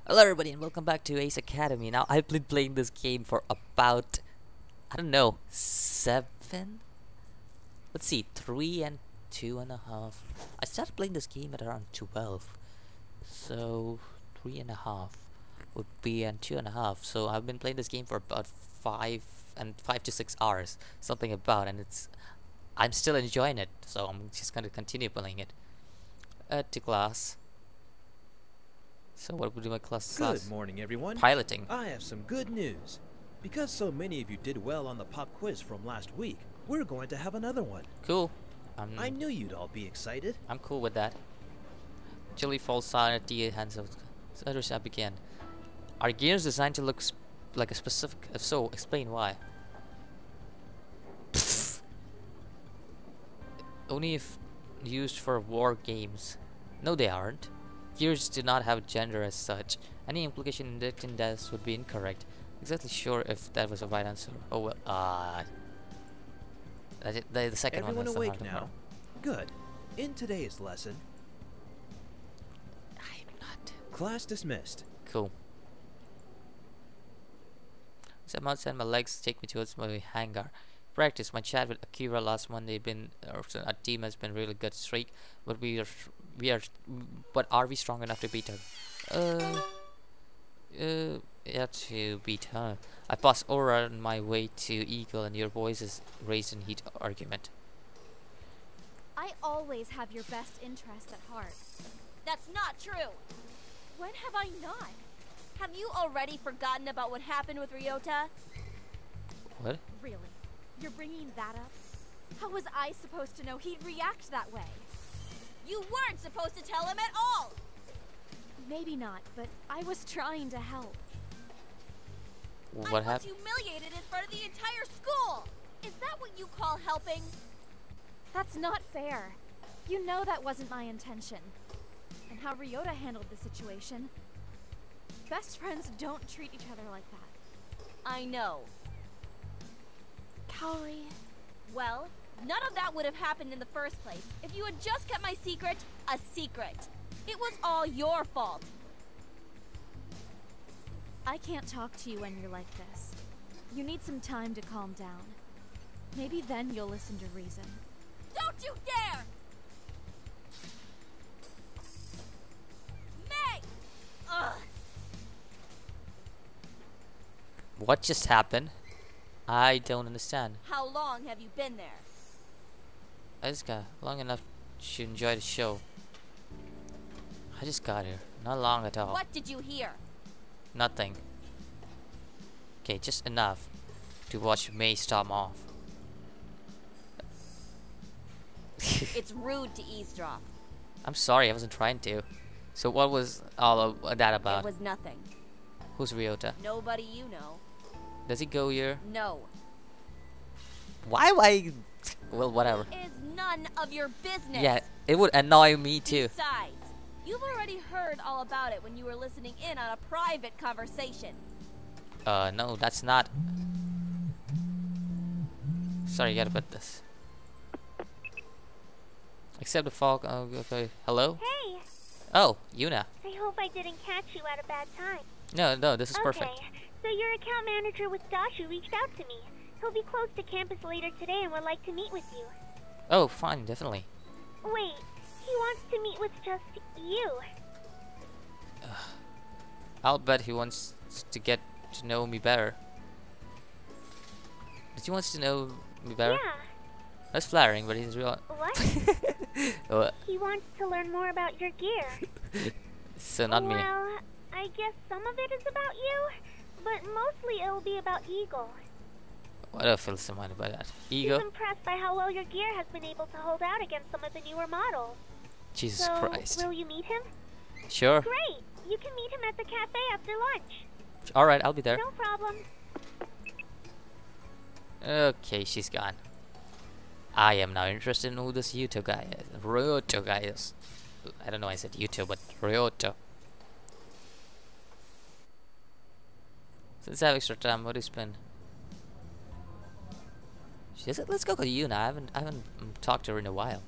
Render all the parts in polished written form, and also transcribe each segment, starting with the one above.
Hello everybody and welcome back to Ace Academy. Now I've been playing this game for about, I don't know, 7? Let's see, 3 and 2.5. I started playing this game at around 12. So 3.5 would be and 2.5. So I've been playing this game for about 5 to 6 hours. Something about, and I'm still enjoying it. So I'm just gonna continue playing it. To class. So what would be my class? Good morning, everyone. Piloting. I have some good news. Because so many of you did well on the pop quiz from last week, we're going to have another one. Cool. I knew you'd all be excited. I'm cool with that. Chilly falls silent at the hands of the others. I begin. Are gears designed to look like a specific? If so, explain why. Only if used for war games. No, they aren't. Gears do not have gender as such. Any implication in dictating this would be incorrect. Exactly sure if that was the right answer. Oh well, the second Everyone one was awake the harder now? one. Good. In today's lesson, I'm not. class dismissed. Cool. So I'm outside, my legs take me towards my hangar. Practice. My chat with Akira last Monday our team has been really good streak, but but are we strong enough to beat her? Yeah, to beat her. I pass Aura on my way to Eagle, and your voice is raised in heat argument. I always have your best interest at heart. That's not true! When have I not? Have you already forgotten about what happened with Ryota? What? Really? You're bringing that up? How was I supposed to know he'd react that way? You weren't supposed to tell him at all! Maybe not, but I was trying to help. What I was happened? humiliated in front of the entire school! Is that what you call helping? That's not fair. You know that wasn't my intention. And how Ryota handled the situation. Best friends don't treat each other like that. I know. Kaori. Well, none of that would have happened in the first place if you had just kept my secret a secret. It was all your fault. I can't talk to you when you're like this. You need some time to calm down. Maybe then you'll listen to reason. Don't you dare! Meg! Ugh! What just happened? I don't understand. How long have you been there? I just got long enough to enjoy the show. I just got here. Not long at all. What did you hear? Nothing. Okay, just enough to watch May storm off. It's rude to eavesdrop. I'm sorry, I wasn't trying to. So what was all of that about? It was nothing. Who's Ryota? Nobody you know. Does he go here? No. Why? Well, whatever. It is none of your business. Yeah, it would annoy me too. Besides, you've already heard all about it when you were listening in on a private conversation. No, that's not. Sorry, gotta put this. Except the fog. Oh, okay. Hello? Hey! Oh, Yuna. I hope I didn't catch you at a bad time. No, this is perfect. Okay, so your account manager with Dashu reached out to me. He'll be close to campus later today and would like to meet with you. Oh, fine, definitely. Wait, he wants to meet with just you. I'll bet he wants to get to know me better. Does he wants to know me better? Yeah. That's flattering, but he's real. What? What? He wants to learn more about your gear. So not me. Well, I guess some of it is about you, but mostly it'll be about Eagle. What do I feel so much about that? Ego? He's impressed by how well your gear has been able to hold out against some of the newer models. Jesus So, Christ. will you meet him? Sure. Great! You can meet him at the cafe after lunch. Alright, I'll be there. No problem. Okay, she's gone. I am now interested in who this Yuto guy is. Ryoto guy is. I don't know why I said Yuto, but Ryoto. Since I have extra time, what do you spend? She said, let's go to Yuna. I haven't talked to her in a while.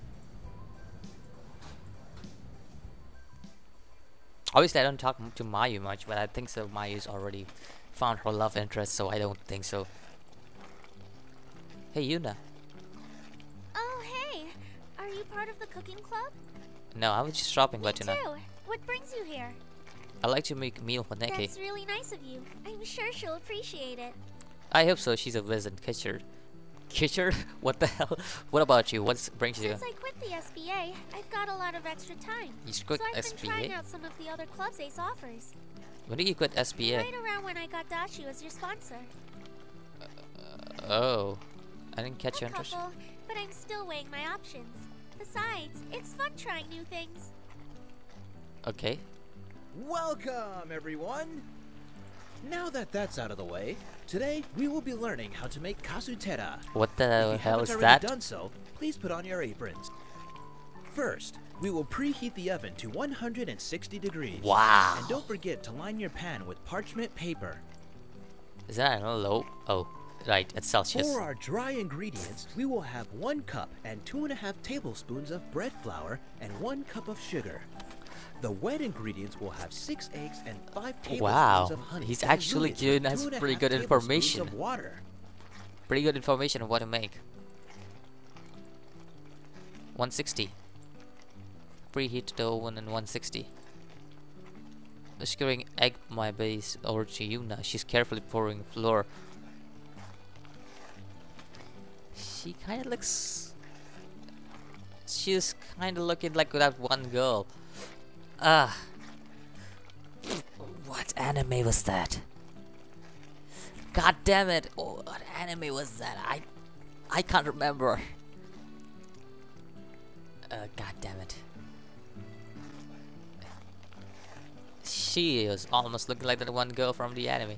Obviously, I don't talk to Mayu much, but I think so. Mayu's already found her love interest, so I don't think so. Hey, Yuna. Oh, hey. Are you part of the cooking club? No, I was just shopping, Me but you know, too. What brings you here? I like to make a meal for Nikki. That's really nice of you. I'm sure she'll appreciate it. I hope so. She's a visit kitcher. Kitcher? What the hell? What about you? What brings you? Since I quit the SBA, I've got a lot of extra time. You quit So I've been trying SBA? out some of the other clubs Ace offers. When did you quit SBA? Right around when I got Dashu as your sponsor. Oh, I didn't catch A your interest. couple, but I'm still weighing my options. Besides, it's fun trying new things. Okay. Welcome, everyone! Now that that's out of the way, today we will be learning how to make kasutera. What If the you hell haven't is already that? done so, please put on your aprons. First, we will preheat the oven to 160 degrees. Wow. And don't forget to line your pan with parchment paper. Is that a low? Oh, right. It's Celsius. For our dry ingredients, we will have 1 cup and 2.5 tablespoons of bread flour and 1 cup of sugar. The wet ingredients will have 6 eggs and 5 tablespoons Wow, of honey. he's and actually diluted giving with us 2.5 pretty good tablespoons information. Of water. Pretty good information on what to make. 160. Preheat the oven in 160. Skewering egg my base over to Yuna. She's carefully pouring flour. She kind of looks. She's kind of looking like that one girl. Ah. What anime was that? God damn it! Oh, what anime was that? I can't remember. God damn it. She is almost looking like that one girl from the anime.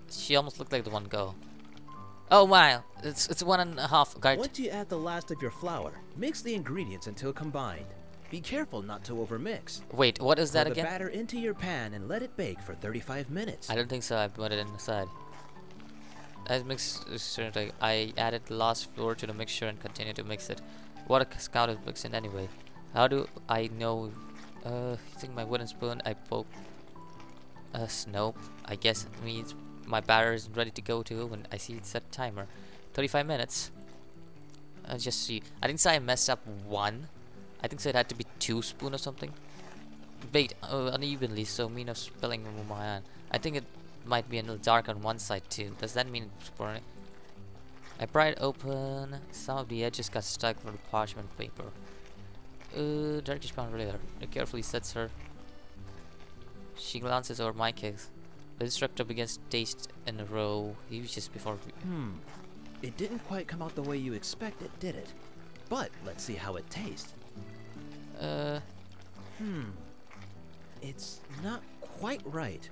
She almost looked like the one girl. Oh wow! It's 1.5 guard. Once you add the last of your flour, mix the ingredients until combined. Be careful not to overmix. Wait, what is that Pour the again? batter into your pan and let it bake for 35 minutes. I don't think so. I put it inside. I added the last flour to the mixture and continue to mix it. What a scout is mixing anyway. How do I know? Using my wooden spoon, I poke. Nope. I guess it means my batter is ready to go to when I see it set timer. 35 minutes. Just see. I think so I messed up one. I think so it had to be 2 spoons or something. Baked unevenly, so mean of spilling on my hand. I think it might be a little dark on one side too. Does that mean it's burning? I pry it open. Some of the edges got stuck from the parchment paper. Darkish brown later. It carefully sets her. She glances over my cakes. The instructor begins to taste in a row. Just before. It didn't quite come out the way you expected, did it? But let's see how it tastes. It's not quite right.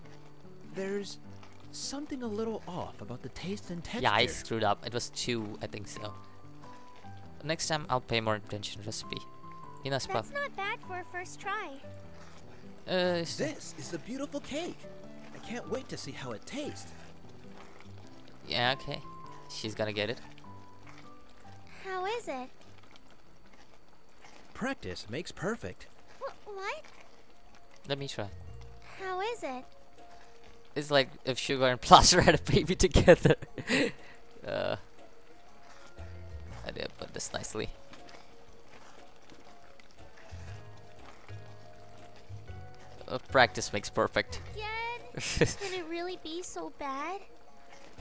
There's something a little off about the taste and texture. Yeah, I screwed up. It was 2, I think so. Next time I'll pay more attention to recipe. That's not bad for a first try. This is a beautiful cake. I can't wait to see how it tastes. Yeah, okay. She's gonna get it. How is it? Practice makes perfect. What? Let me try. How is it? It's like if sugar and plaster had a baby together. I did put this nicely. Practice makes perfect. Again? Can it really be so bad?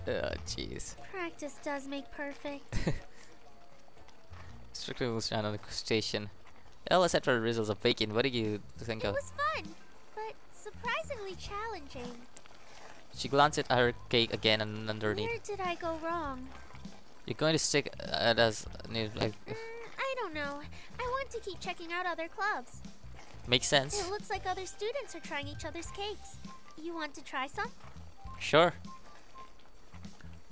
Jeez. Practice does make perfect. Strictly was on the station. Well, let's the results of baking. What do you think It of? was fun, but surprisingly challenging. She glanced at her cake again and underneath. Where did I go wrong? You're going to stick at us. Like, I don't know. I want to keep checking out other clubs. makes sense. It looks like other students are trying each other's cakes. You want to try some? Sure.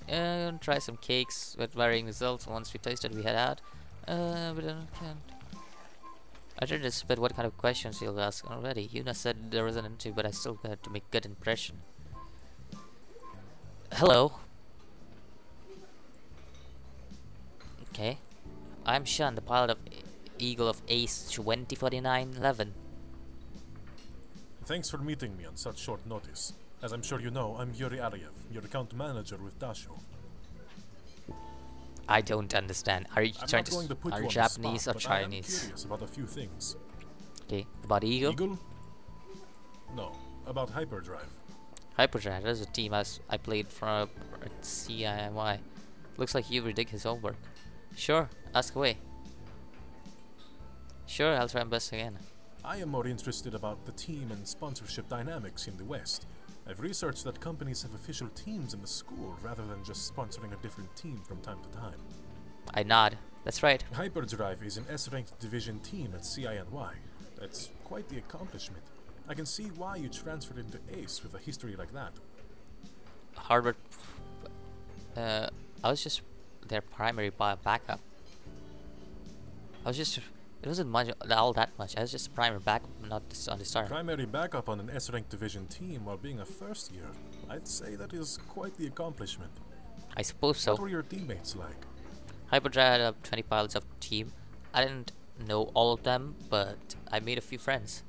Try some cakes with varying results. Once we tasted, we head out. But I can't. I tried to spit what kind of questions you'll ask already. Yuna said there was an interview, but I still had to make good impression. Hello. Okay. I'm Shan, the pilot of Eagle of Ace 204911. Thanks for meeting me on such short notice. As I'm sure you know, I'm Yuri Ariev, your account manager with Dasho. I don't understand. Are you I'm trying not going to put are you you on Japanese the or spot, but I am Chinese? curious about a few things. Okay, about Eagle? Eagle? No, about Hyperdrive. Hyperdrive, that is a team I played for CIY. Looks like you redid his homework. Sure, ask away. Sure, I'll try my best again. I am more interested about the team and sponsorship dynamics in the West. I've researched that companies have official teams in the school rather than just sponsoring a different team from time to time. I nod. That's right. Hyperdrive is an S-ranked division team at CINY. That's quite the accomplishment. I can see why you transferred into Ace with a history like that. Harvard. I was just their primary backup. It wasn't much, all that much. I was just a primary backup, not on the start. Primary backup on an S-ranked division team while being a first year. I'd say that is quite the accomplishment. I suppose so. What were your teammates like? Hyperdrive had 20 pilots of the team. I didn't know all of them, but I made a few friends.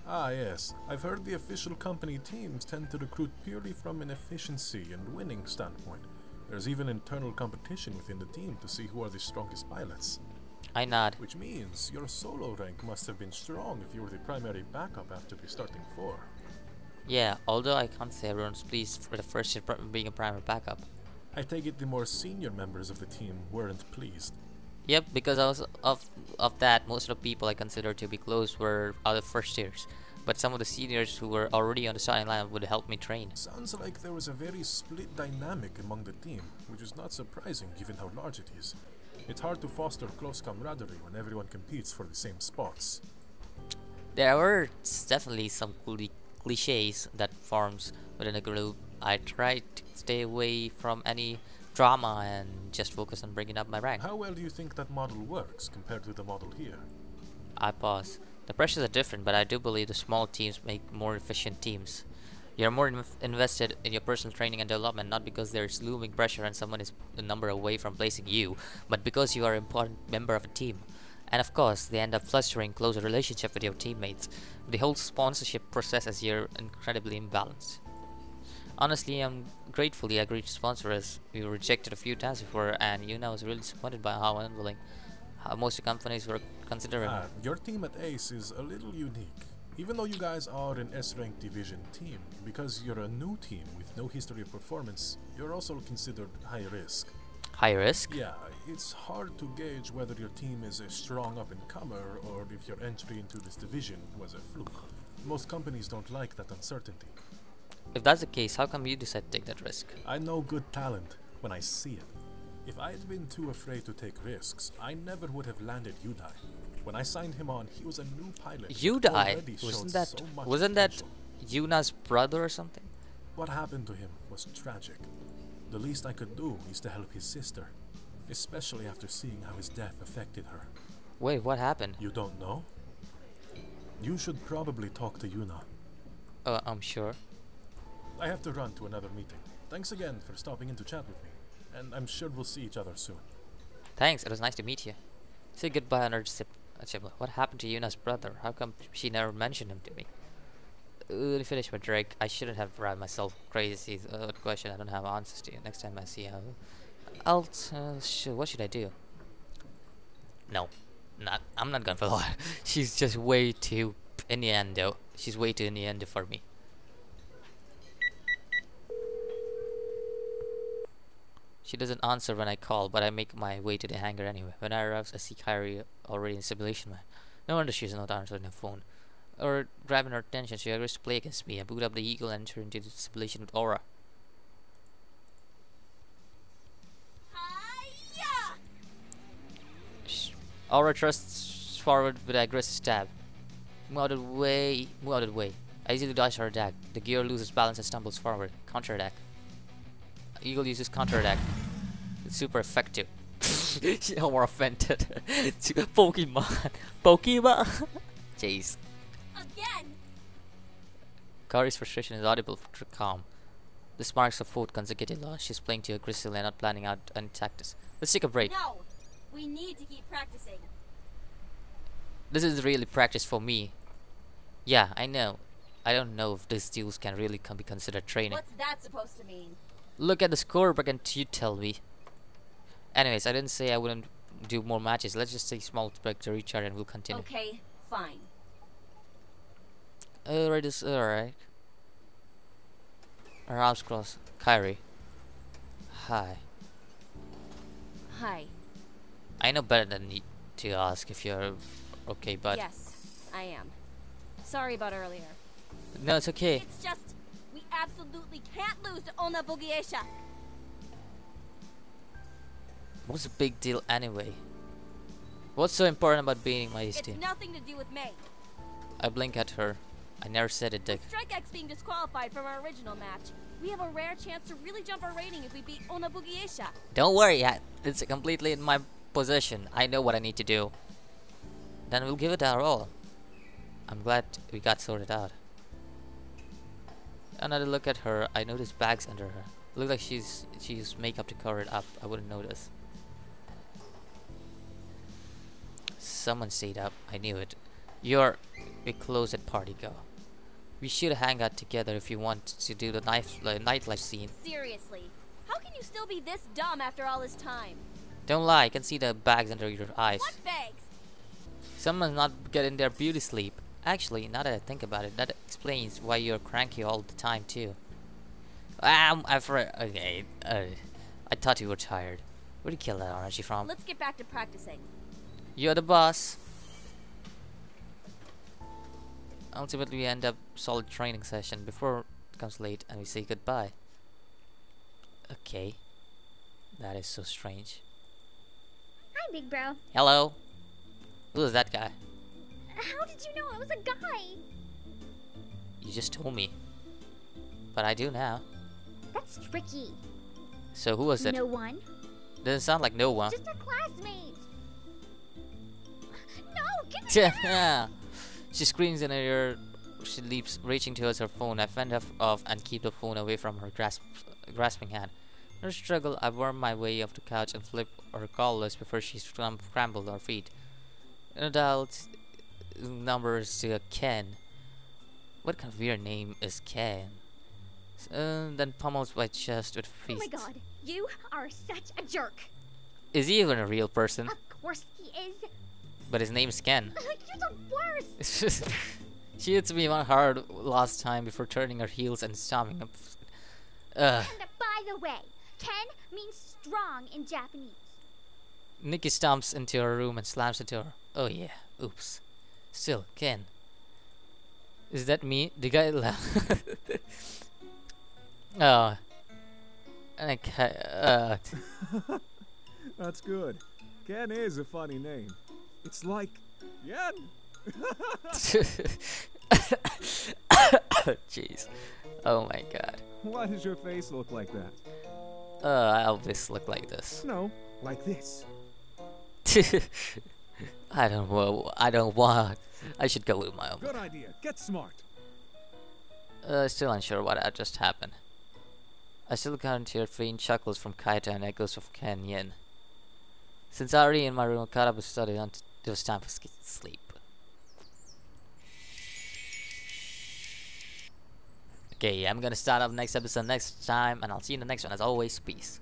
Ah yes, I've heard the official company teams tend to recruit purely from an efficiency and winning standpoint. There's even internal competition within the team to see who are the strongest pilots. I nod. Which means your solo rank must have been strong if you were the primary backup after the starting four. Yeah, although I can't say everyone's pleased for the first year being a primary backup. I take it the more senior members of the team weren't pleased. Yep, because I was of that, most of the people I considered to be close were other first years. But some of the seniors who were already on the starting line would help me train. Sounds like there was a very split dynamic among the team, which is not surprising given how large it is. It's hard to foster close camaraderie when everyone competes for the same spots. There were definitely some cliches that forms within a group. I tried to stay away from any drama and just focus on bringing up my rank. How well do you think that model works compared to the model here? I pause. The pressures are different, but I do believe the small teams make more efficient teams. You're more invested in your personal training and development, not because there's looming pressure and someone is a number away from placing you, but because you are an important member of a team. And of course, they end up fostering closer relationship with your teammates. The whole sponsorship process is here incredibly imbalanced. Honestly, I'm grateful he agreed to sponsor us. We were rejected a few times before, and YUNNA was really disappointed by how unwilling most companies were considering. Your team at Ace is a little unique. Even though you guys are an S-ranked division team, because you're a new team with no history of performance, you're also considered high risk. High risk? Yeah, it's hard to gauge whether your team is a strong up-and-comer or if your entry into this division was a fluke. Most companies don't like that uncertainty. If that's the case, how come you decided to take that risk? I know good talent when I see it. If I'd been too afraid to take risks, I never would have landed Yudai. When I signed him on, he was a new pilot. Yudai? Wasn't that Yuna's brother or something? What happened to him was tragic. The least I could do is to help his sister, especially after seeing how his death affected her. Wait, what happened? You don't know? You should probably talk to Yuna. I'm sure. I have to run to another meeting. Thanks again for stopping in to chat with me, and I'm sure we'll see each other soon. Thanks, it was nice to meet you. Say goodbye on our what happened to Yuna's brother? How come she never mentioned him to me? To finish my drink, I shouldn't have driven myself crazy. Question I don't have answers to. Next time I see her, what should I do? No, I'm not gonna follow her. She's just way too innuendo. She's way too innuendo for me. She doesn't answer when I call, but I make my way to the hangar anyway. When I arrive, I see Kyrie already in simulation mode. No wonder she's not answering her phone. Or grabbing her attention, she agrees to play against me. I boot up the Eagle and enter into the simulation with Aura. Aura thrusts forward with an aggressive stab. Move out of the way, move out of the way. I easily dodge her attack. The gear loses balance and stumbles forward. Counter attack. Eagle uses counter attack. It's super effective. She's more offended. Pokemon. Pokemon. Jeez. Again. Kari's frustration is audible for calm. This marks her fourth consecutive loss. She's playing too aggressively and not planning out any tactics. Let's take a break. No, we need to keep practicing. This is really practice for me. Yeah, I know. I don't know if these duels can really be considered training. What's that supposed to mean? Look at the scorebook and you tell me. Anyways, I didn't say I wouldn't do more matches. Let's just take small break to recharge and we'll continue. Okay, fine. Alright, is alright. Our arms crossed. Kyrie. Hi. Hi. I know better than need to ask if you're okay, but Yes, I am. Sorry about earlier. no, it's okay. It's just, we absolutely can't lose to Onna Bugiesha. What's the big deal anyway? What's so important about beating my It's team? nothing to do with me. I blink at her. I never said it, Dick. Strike X being disqualified from our original match. We have a rare chance to really jump our rating if we beat Onna Bugiesha. Don't worry, it's completely in my possession. I know what I need to do. Then we'll give it our all. I'm glad we got sorted out. Another look at her. I noticed bags under her. Look like she used makeup to cover it up. I wouldn't notice. Someone stayed up. I knew it. We close at party go. We should hang out together if you want to do the nightlife scene. Seriously, how can you still be this dumb after all this time? Don't lie. I can see the bags under your eyes. What bags? Someone's not getting their beauty sleep. Actually, now that I think about it, that explains why you're cranky all the time too. Okay. I thought you were tired. Where'd you kill that energy from? Let's get back to practicing. You're the boss. Ultimately, we end up solid training session before it comes late and we say goodbye. Okay. That is so strange. Hi, big bro. Hello. Who is that guy? How did you know it was a guy? You just told me. But I do now. That's tricky. So who was it? No one. Doesn't sound like no one. Just a classmate. No, give it back. She screams in her ear. She leaps, reaching towards her phone. I fend her off and keep the phone away from her grasping hand. In her struggle, I worm my way off the couch and flip her call list before she scrambled her feet. In adult numbers to a Ken. What kind of weird name is Ken? Then pummels my chest with Oh my fists. god, you are such a jerk. Is he even a real person? Of course he is. But his name's Ken. You're the worst. It's just, she hits me one hard last time before turning her heels and stomping up. And by the way, Ken means strong in Japanese. Nikki stomps into her room and slams the door. Oh yeah, oops. Still, Ken. Is that me? The guy laughed. Oh. Okay. That's good. Ken is a funny name. It's like Yen. Jeez. Oh my god. Why does your face look like that? I always look like this. No, like this. I don't want. I should go with my own. Good idea. Get smart. Still unsure what had just happened. I still can't hear faint chuckles from Kaito and echoes of Ken Yen. Since already in my room, I caught up with study until it was time for sleep. Okay, I'm gonna start up next episode next time, and I'll see you in the next one. As always, peace.